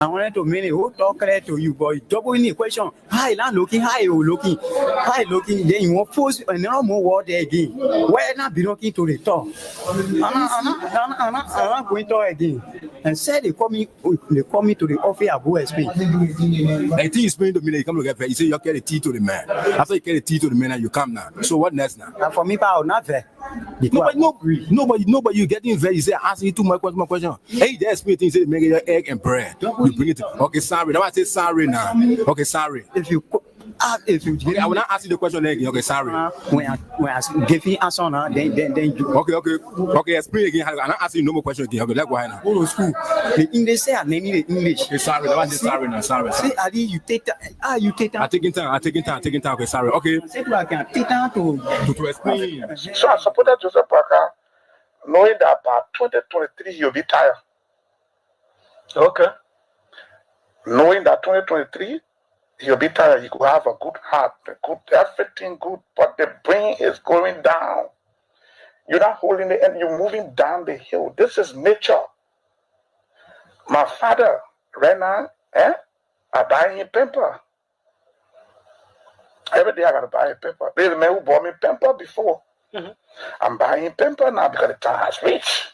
I wanted to mean who talk clear to you, but double in the question. Hi, not looking, hi, you looking, hi, looking. Then you want force another more word there again. Why not be looking to the top? I'm not going to again. And said they call me to the office of OSP. The thing is explained to me that you come to get paid. You say you carry the tea to the man. After you carry the tea to the man, and you come now. So what next now? And for me, I will not fair. Nobody, you getting very. You say asking you too much question. Hey, they explain things. Say make your egg and bread. You bring it. Okay, sorry. Now I say sorry now. Okay, sorry. If you Okay, I will not ask you the question again. Okay, sorry. when I give you answer now, then you Okay. Explain again. I'm not asking you no more question again. Okay, let's go ahead now. go to school. The English say I name the English. Okay, sorry. Now I say sorry now. Sorry. Say Ali, you take time. You take time. I'm taking time. Okay, sorry. Okay. Say I can take time To explain. So I supported Joseph Parker, knowing that by 2023 he'll be tired. Okay. Knowing that 2023 he'll be tired, he could have a good heart, everything good, but the brain is going down. You're not holding the end, you're moving down the hill. This is nature. My father, right now, I buy him paper. Every day I gotta buy a paper. There's a man who bought me paper before. I'm buying paper now because the time has reached.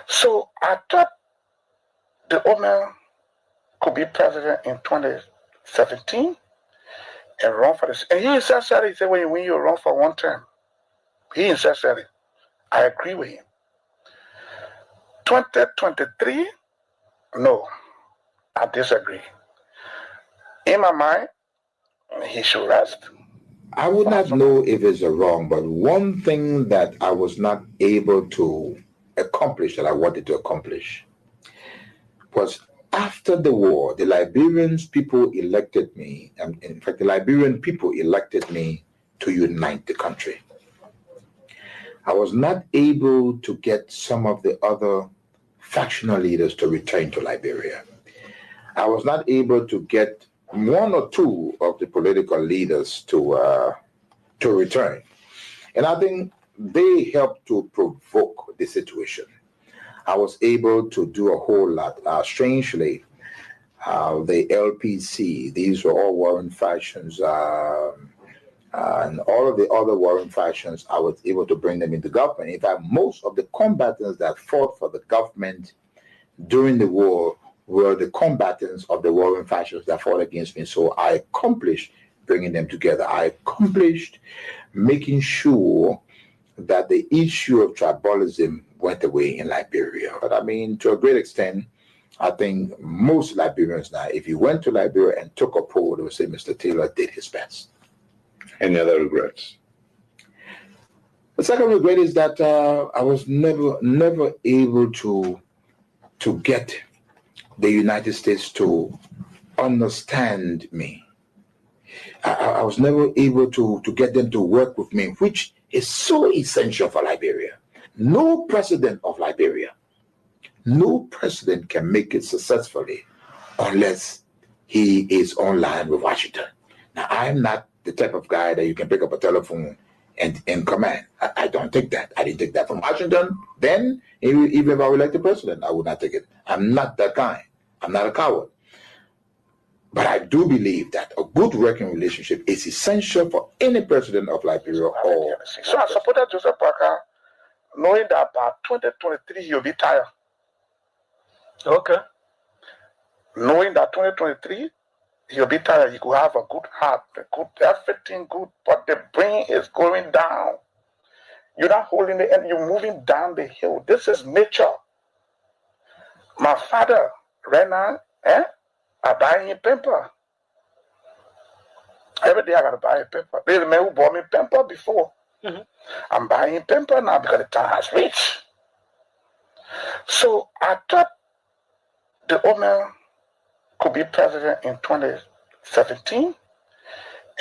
So I thought the old man could be president in 2017 and run for this. And he insisted, he said, when you win, you run for one term. He insisted. I agree with him. 2023, no, I disagree. In my mind, he should rest. I would not know if it's wrong, but one thing that I was not able to accomplish that I wanted to accomplish was after the war, the Liberian people elected me, and in fact, the Liberian people elected me to unite the country. I was not able to get some of the other factional leaders to return to Liberia. I was not able to get one or two of the political leaders to return. And I think they helped to provoke the situation. I was able to do a whole lot. Strangely, the LPC, these were all warring factions, and all of the other warring factions, I was able to bring them into government. In fact, most of the combatants that fought for the government during the war were the combatants of the warring factions that fought against me. So I accomplished bringing them together. I accomplished making sure that the issue of tribalism went away in Liberia. But I mean, to a great extent, I think most Liberians now, if you went to Liberia and took a poll, they would say Mr. Taylor did his best. Any other regrets? The second regret is that I was never able to get the United States to understand me. I was never able to get them to work with me, which is so essential for Liberia. No president of Liberia, no president can make it successfully unless he is online with Washington. Now, I'm not the type of guy that you can pick up a telephone and command. I don't take that. I didn't take that from Washington. Then, even if I were elected president, I would not take it. I'm not that kind. I'm not a coward. But I do believe that a good working relationship is essential for any president of Liberia. So I supported Joseph Parker, knowing that by 2023 he'll be tired. Okay. Knowing that 2023 he'll be tired, he could have a good heart, everything good, but the brain is going down. You're not holding the end, you're moving down the hill. This is nature. My father, right now, I buy him paper. Every day I gotta buy a paper. There's a man who bought me paper before. I'm buying paper now because the time has reached. So I thought the old man could be president in 2017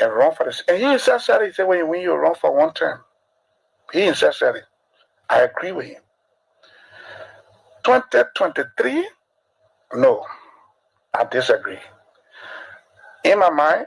and run for this. And he insisted, he said, when you win, you run for one term. He insisted it. I agree with him. 2023, no, I disagree. In my mind,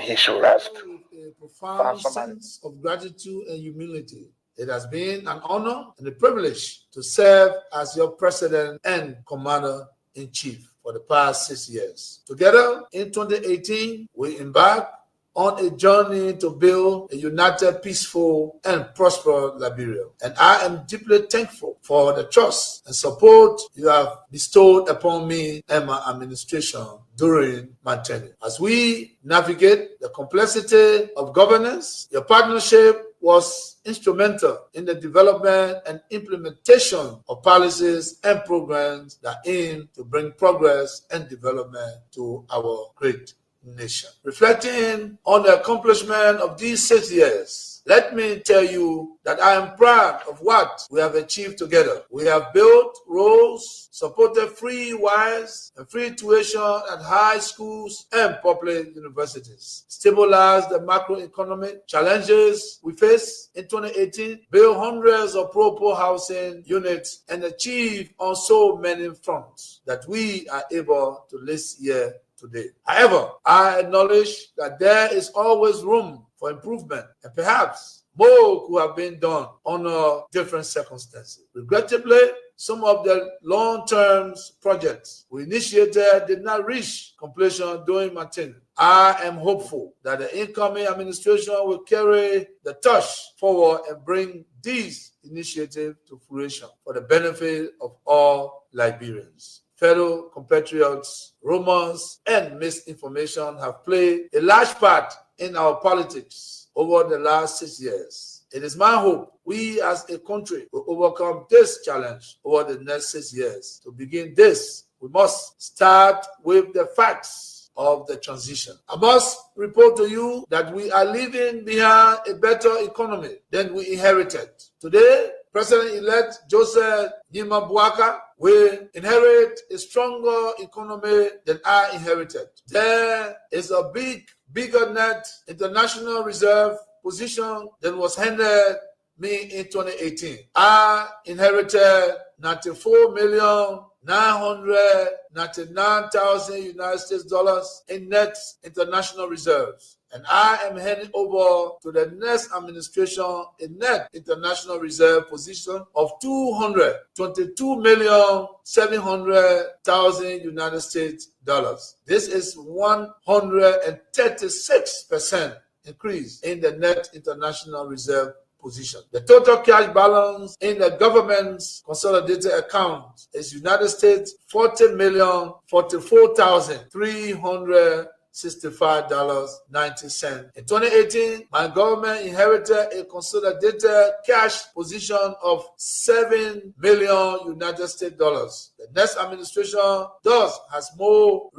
he should rest. With a profound sense of gratitude and humility. It has been an honor and a privilege to serve as your president and commander Commander-in-Chief for the past 6 years. Together, in 2018, we embarked on a journey to build a united, peaceful, and prosperous Liberia. And I am deeply thankful for the trust and support you have bestowed upon me and my administration during my tenure. As we navigate the complexity of governance, your partnership was instrumental in the development and implementation of policies and programs that aim to bring progress and development to our great nation. Reflecting on the accomplishment of these 6 years, let me tell you that I am proud of what we have achieved together. We have built roads, supported free wires and free tuition at high schools and public universities, stabilized the macroeconomic challenges we face in 2018, built hundreds of pro-poor housing units, and achieved on so many fronts that we are able to list here today. However, I acknowledge that there is always room for improvement, and perhaps more could have been done under different circumstances. Regrettably, some of the long-term projects we initiated did not reach completion during my tenure. I am hopeful that the incoming administration will carry the torch forward and bring these initiatives to fruition for the benefit of all Liberians. Fellow compatriots, rumors, and misinformation have played a large part in our politics over the last 6 years. It is my hope we as a country will overcome this challenge over the next 6 years. To begin this, we must start with the facts of the transition. I must report to you that we are leaving behind a better economy than we inherited. Today, President-elect Joseph Nima Bouaka will inherit a stronger economy than I inherited. There is a bigger net international reserve position than was handed me in 2018. I inherited 94,999,000 United States dollars in net international reserves. And I am handing over to the next administration a net international reserve position of 222,700,000 United States dollars. This is 136% increase in the net international reserve position. The total cash balance in the government's consolidated account is United States $40,044,365.90. In 2018, my government inherited a consolidated cash position of $7 million United States dollars. The next administration thus has more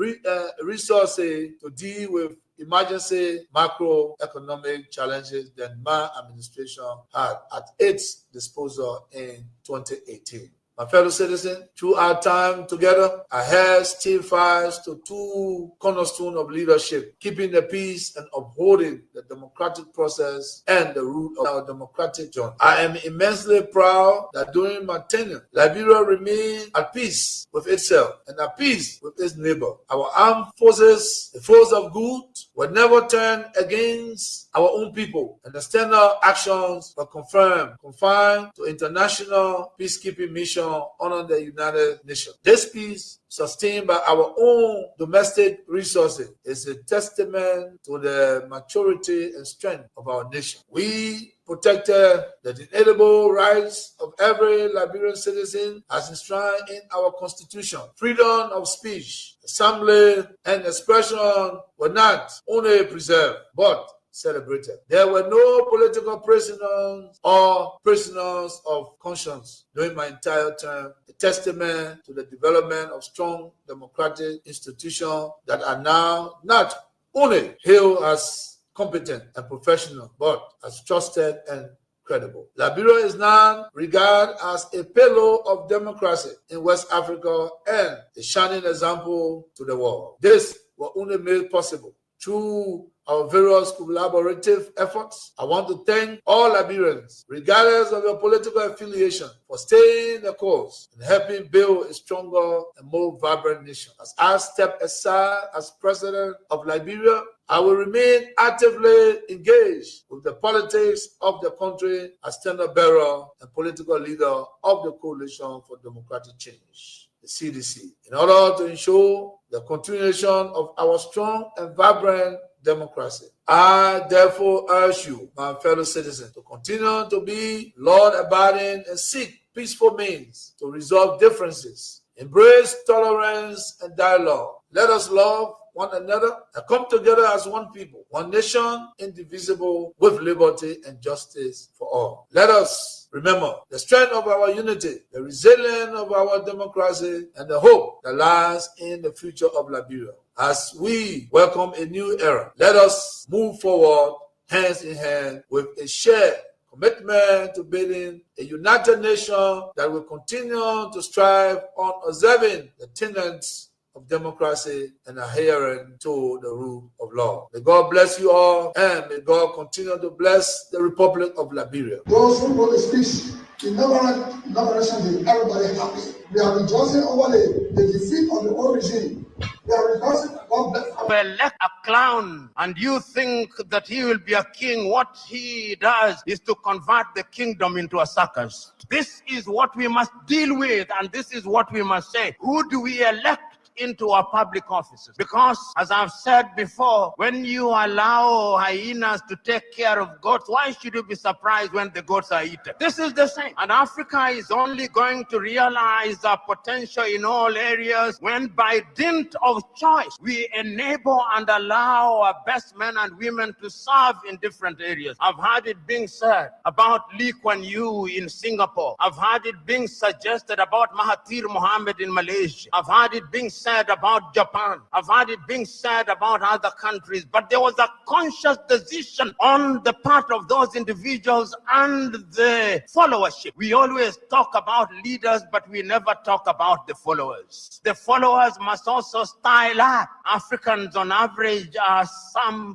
resources to deal with emergency macroeconomic challenges than my administration had at its disposal in 2018. My fellow citizens, through our time together, I held still fast to two cornerstones of leadership: keeping the peace and upholding the democratic process and the root of our democratic journey. I am immensely proud that during my tenure, Liberia remained at peace with itself and at peace with its neighbor. Our armed forces, the force of good, were never turned against our own people, and the standard actions were confined to international peacekeeping mission under the United Nations. This peace, sustained by our own domestic resources, is a testament to the maturity and strength of our nation. We protected the inalienable rights of every Liberian citizen as enshrined in our Constitution. Freedom of speech, assembly, and expression were not only preserved, but celebrated. There were no political prisoners or prisoners of conscience during my entire term, a testament to the development of strong democratic institutions that are now not only hailed as competent and professional, but as trusted and credible. Liberia is now regarded as a pillar of democracy in West Africa and a shining example to the world. This was only made possible through our various collaborative efforts. I want to thank all Liberians, regardless of your political affiliation, for staying the course and helping build a stronger and more vibrant nation. As I step aside as president of Liberia, I will remain actively engaged with the politics of the country as standard bearer and political leader of the Coalition for Democratic Change. The the CDC, in order to ensure the continuation of our strong and vibrant democracy. I therefore urge you, my fellow citizens, to continue to be law-abiding and seek peaceful means to resolve differences. Embrace tolerance and dialogue. Let us love one another and come together as one people, one nation, indivisible, with liberty and justice for all. Let us remember the strength of our unity, the resilience of our democracy, and the hope that lies in the future of Liberia. As we welcome a new era, let us move forward hands in hand with a shared commitment to building a united nation that will continue to strive on observing the tenets of democracy and adhering to the rule of law. May God bless you all, and may God continue to bless the Republic of Liberia. Those who wrote the speech, inauguration, everybody happy. We are rejoicing over the defeat of the old regime. We are rejoicing. God bless. Elect a clown and you think that he will be a king, what he does is to convert the kingdom into a circus. This is what we must deal with, and this is what we must say. Who do we elect into our public offices? Because, as I've said before, when you allow hyenas to take care of goats, why should you be surprised when the goats are eaten? This is the same. And Africa is only going to realize our potential in all areas when, by dint of choice, we enable and allow our best men and women to serve in different areas. I've heard it being said about Lee Kuan Yew in Singapore. I've heard it being suggested about Mahathir Mohamad in Malaysia. I've heard it being said about Japan. I've heard it being said about other countries, but there was a conscious decision on the part of those individuals and the followership. We always talk about leaders, but we never talk about the followers. The followers must also style up. Africans on average are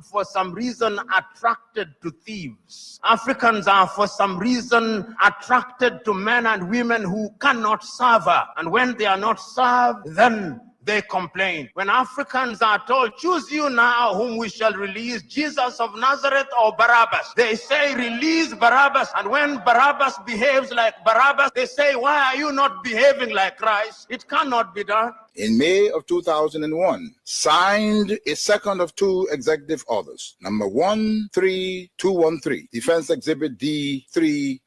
for some reason attracted to thieves. Africans are for some reason attracted to men and women who cannot serve her. And when they are not served, then they complain. When Africans are told, choose you now whom we shall release, Jesus of Nazareth or Barabbas, they say, release Barabbas. And when Barabbas behaves like Barabbas, they say, why are you not behaving like Christ? It cannot be done. In May of 2001, signed a second of two executive orders, number 13213, Defense Exhibit D310,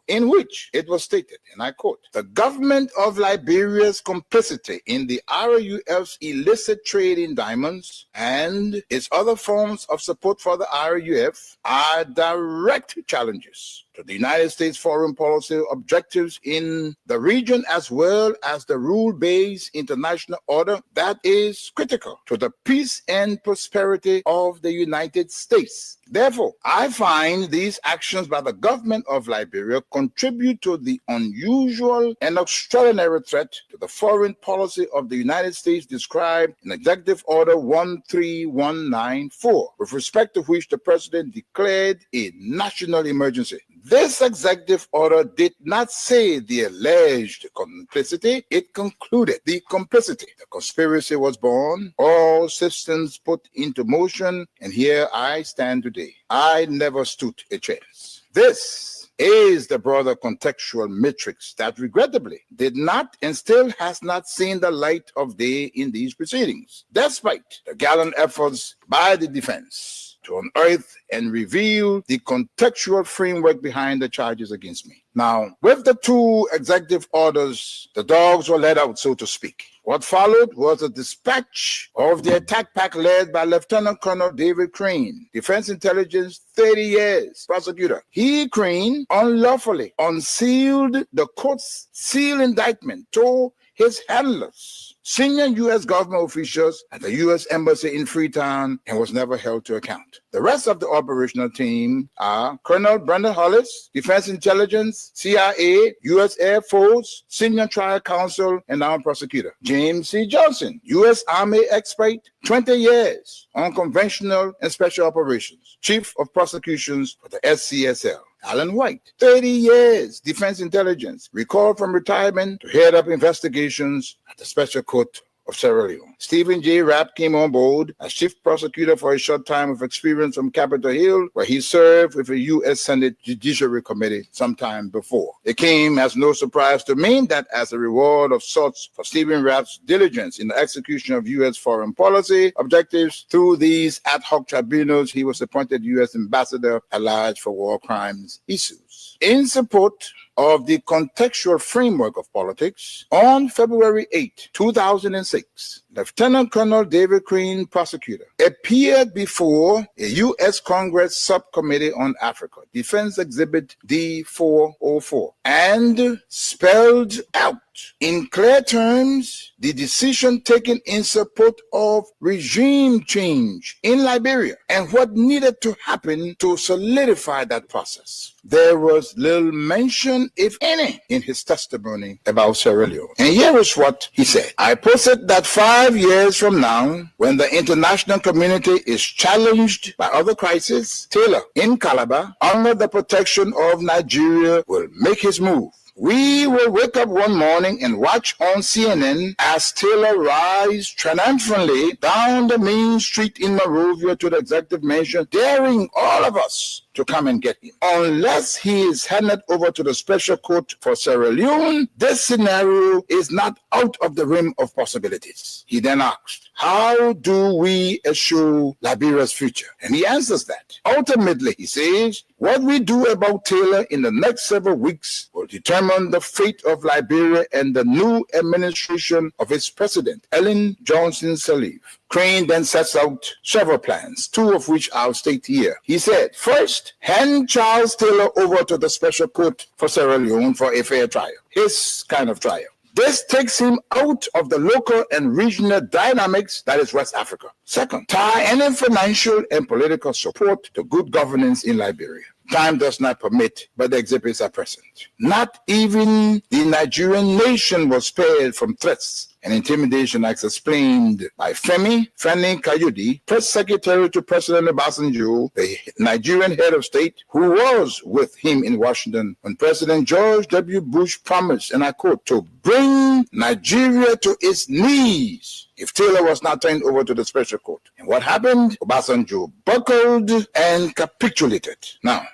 in which it was stated, and I quote, the government of Liberia's complicity in the RUF's illicit trade in diamonds and its other forms of support for the RUF are direct challenges to the United States foreign policy objectives in the region, as well as the rule-based international order that is critical to the peace and prosperity of the United States. Therefore, I find these actions by the government of Liberia contribute to the unusual and extraordinary threat to the foreign policy of the United States described in Executive Order 13194, with respect to which the President declared a national emergency. This executive order did not say the alleged complicity, it concluded the complicity. The conspiracy was born, all systems put into motion, and here I stand today. I never stood a chance. This is the broader contextual matrix that regrettably did not and still has not seen the light of day in these proceedings, despite the gallant efforts by the defense to unearth and reveal the contextual framework behind the charges against me. Now, with the two executive orders, the dogs were let out, so to speak. What followed was a dispatch of the attack pack led by Lieutenant Colonel David Crane, Defense Intelligence 30 years prosecutor. He, Crane, unlawfully unsealed the court's sealed indictment to his handlers, senior U.S. government officials at the U.S. Embassy in Freetown, and was never held to account. The rest of the operational team are Colonel Brandon Hollis, Defense Intelligence, CIA, U.S. Air Force, Senior Trial Counsel, and now prosecutor. James C. Johnson, U.S. Army expert, 20 years on conventional and special operations, Chief of Prosecutions for the SCSL. Alan White, 30 years, Defense Intelligence, recalled from retirement to head up investigations at the Special Court of Sierra Leone. Stephen J. Rapp came on board as chief prosecutor for a short time with experience from Capitol Hill, where he served with a U.S. Senate Judiciary Committee sometime before. It came as no surprise to me that as a reward of sorts for Stephen Rapp's diligence in the execution of U.S. foreign policy objectives through these ad hoc tribunals, he was appointed U.S. Ambassador at Large for War Crimes issues. In support of the contextual framework of politics, on February 8, 2006, Lieutenant Colonel David Crane, prosecutor, appeared before a U.S. Congress Subcommittee on Africa, Defense Exhibit D-404, and spelled out in clear terms the decision taken in support of regime change in Liberia and what needed to happen to solidify that process. There was little mention, if any, in his testimony about Sierra Leone. And here is what he said. I posit that 5 years from now, when the international community is challenged by other crises, Taylor in Calabar, under the protection of Nigeria, will make his move. We will wake up one morning and watch on CNN as Taylor rides triumphantly down the main street in Monrovia to the executive mansion, daring all of us to come and get him. Unless he is handed over to the special court for Sierra Leone, this scenario is not out of the realm of possibilities. He then asked, how do we assure Liberia's future? And he answers that. Ultimately, he says, what we do about Taylor in the next several weeks will determine the fate of Liberia and the new administration of its president, Ellen Johnson Sirleaf. Crane then sets out several plans, two of which I'll state here. He said, first, hand Charles Taylor over to the special court for Sierra Leone for a fair trial, his kind of trial. This takes him out of the local and regional dynamics that is West Africa. Second, tie any financial and political support to good governance in Liberia. Time does not permit, but the exhibits are present. Not even the Nigerian nation was spared from threats and intimidation, as explained by Femi Kayode, press secretary to President Obasanjo, the Nigerian head of state, who was with him in Washington when President George W. Bush promised, and I quote, to bring Nigeria to its knees if Taylor was not turned over to the special court. And what happened? Obasanjo buckled and capitulated. Now,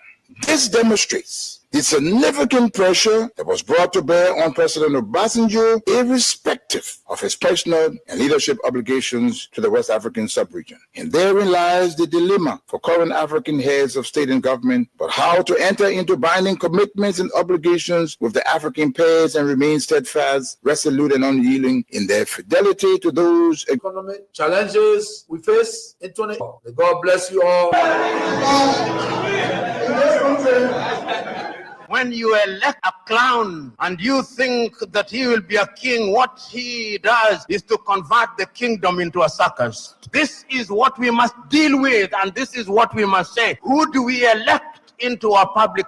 this demonstrates the significant pressure that was brought to bear on President Obasanjo, irrespective of his personal and leadership obligations to the West African sub-region. And therein lies the dilemma for current African heads of state and government, but how to enter into binding commitments and obligations with the African pairs and remain steadfast, resolute, and unyielding in their fidelity to those economic challenges we face in 2020. May God bless you all. When you elect a clown and you think that he will be a king, what he does is to convert the kingdom into a circus. This is what we must deal with, and this is what we must say. Who do we elect into our public